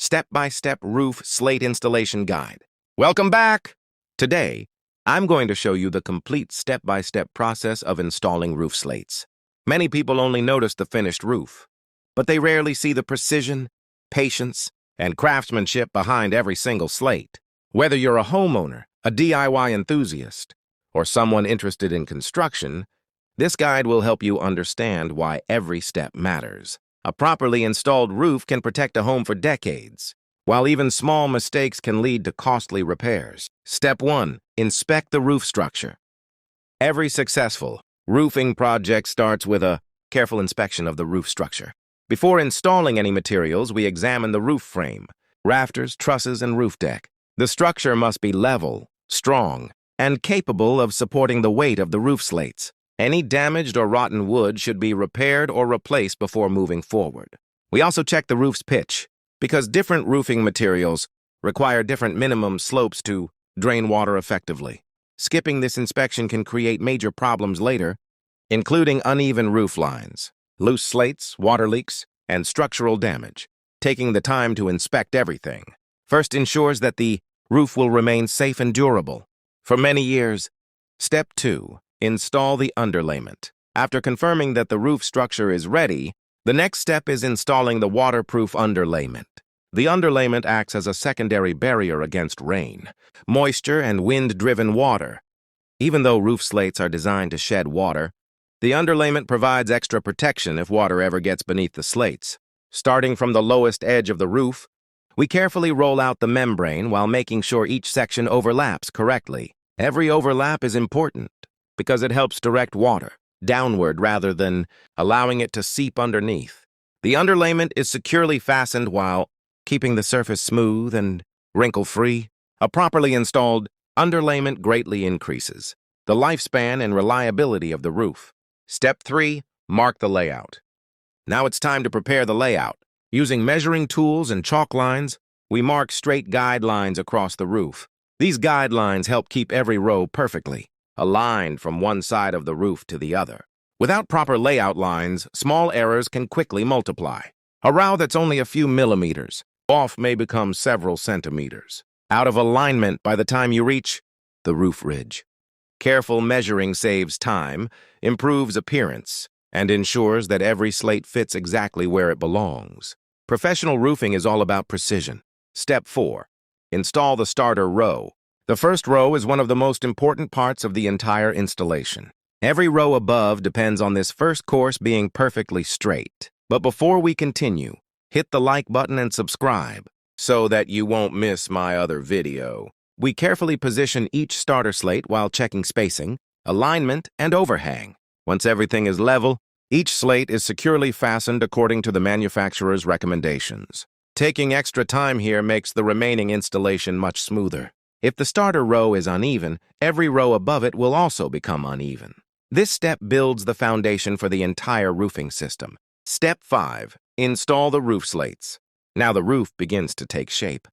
step-by-step roof slate installation guide. Welcome back! Today, I'm going to show you the complete step-by-step process of installing roof slates. Many people only notice the finished roof, but they rarely see the precision, patience, and craftsmanship behind every single slate. Whether you're a homeowner, a DIY enthusiast, or someone interested in construction, this guide will help you understand why every step matters. A properly installed roof can protect a home for decades, while even small mistakes can lead to costly repairs. Step 1. Inspect the roof structure. Every successful roofing project starts with a careful inspection of the roof structure. Before installing any materials, we examine the roof frame, rafters, trusses, and roof deck. The structure must be level, strong, and capable of supporting the weight of the roof slates. Any damaged or rotten wood should be repaired or replaced before moving forward. We also check the roof's pitch, because different roofing materials require different minimum slopes to drain water effectively. Skipping this inspection can create major problems later, including uneven roof lines, loose slates, water leaks, and structural damage. Taking the time to inspect everything first ensures that the roof will remain safe and durable for many years. Step 2. Install the underlayment. After confirming that the roof structure is ready, the next step is installing the waterproof underlayment. The underlayment acts as a secondary barrier against rain, moisture, and wind-driven water. Even though roof slates are designed to shed water, the underlayment provides extra protection if water ever gets beneath the slates. Starting from the lowest edge of the roof, we carefully roll out the membrane while making sure each section overlaps correctly. Every overlap is important because it helps direct water downward rather than allowing it to seep underneath. The underlayment is securely fastened while keeping the surface smooth and wrinkle-free. A properly installed underlayment greatly increases the lifespan and reliability of the roof. Step 3. Mark the layout. Now it's time to prepare the layout. Using measuring tools and chalk lines, we mark straight guidelines across the roof. These guidelines help keep every row perfectly aligned from one side of the roof to the other. Without proper layout lines, small errors can quickly multiply. A row that's only a few millimeters off may become several centimeters out of alignment by the time you reach the roof ridge. Careful measuring saves time, improves appearance, and ensures that every slate fits exactly where it belongs. Professional roofing is all about precision. Step 4. Install the starter row. The first row is one of the most important parts of the entire installation. Every row above depends on this first course being perfectly straight. But before we continue, hit the like button and subscribe so that you won't miss my other video. We carefully position each starter slate while checking spacing, alignment, and overhang. Once everything is level, each slate is securely fastened according to the manufacturer's recommendations. Taking extra time here makes the remaining installation much smoother. If the starter row is uneven, every row above it will also become uneven. This step builds the foundation for the entire roofing system. Step 5. Install the roof slates. Now the roof begins to take shape.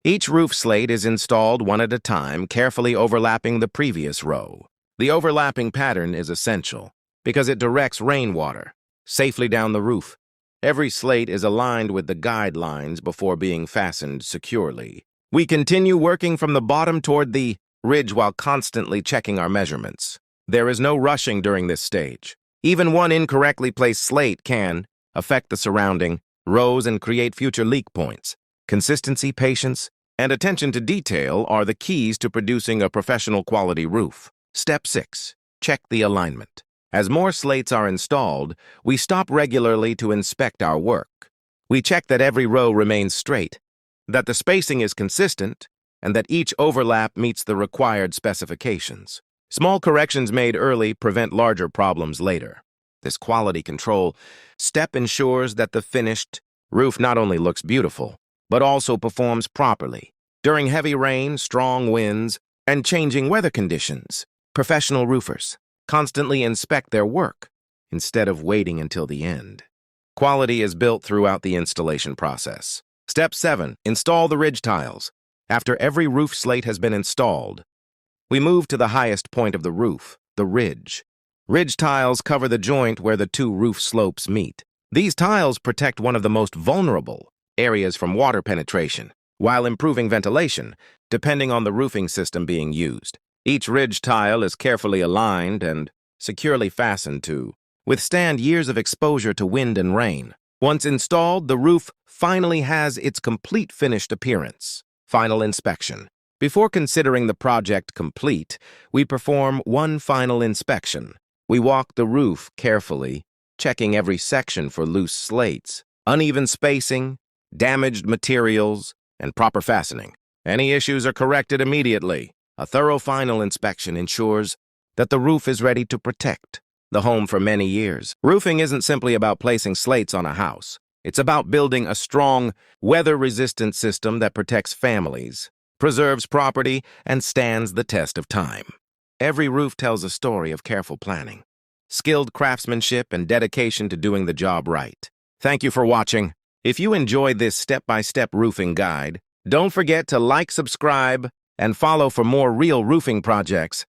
Each roof slate is installed one at a time, carefully overlapping the previous row. The overlapping pattern is essential because it directs rainwater safely down the roof. Every slate is aligned with the guidelines before being fastened securely. We continue working from the bottom toward the ridge while constantly checking our measurements. There is no rushing during this stage. Even one incorrectly placed slate can affect the surrounding rows and create future leak points. Consistency, patience, and attention to detail are the keys to producing a professional quality roof. Step 6. Check the alignment. As more slates are installed, we stop regularly to inspect our work. We check that every row remains straight, that the spacing is consistent, and that each overlap meets the required specifications. Small corrections made early prevent larger problems later. This quality control step ensures that the finished roof not only looks beautiful, but also performs properly. During heavy rain, strong winds, and changing weather conditions, professional roofers constantly inspect their work instead of waiting until the end. Quality is built throughout the installation process. Step 7. Install the ridge tiles. After every roof slate has been installed, we move to the highest point of the roof, the ridge. Ridge tiles cover the joint where the two roof slopes meet. These tiles protect one of the most vulnerable areas from water penetration, while improving ventilation, depending on the roofing system being used. Each ridge tile is carefully aligned and securely fastened to withstand years of exposure to wind and rain. Once installed, the roof finally has its complete finished appearance. Final inspection. Before considering the project complete, we perform one final inspection. We walk the roof carefully, checking every section for loose slates, uneven spacing, damaged materials, and proper fastening. Any issues are corrected immediately. A thorough final inspection ensures that the roof is ready to protect the home for many years. Roofing isn't simply about placing slates on a house. It's about building a strong, weather-resistant system that protects families, preserves property, and stands the test of time. Every roof tells a story of careful planning, skilled craftsmanship, and dedication to doing the job right. Thank you for watching. If you enjoyed this step-by-step roofing guide, don't forget to like, subscribe, and follow for more real roofing projects.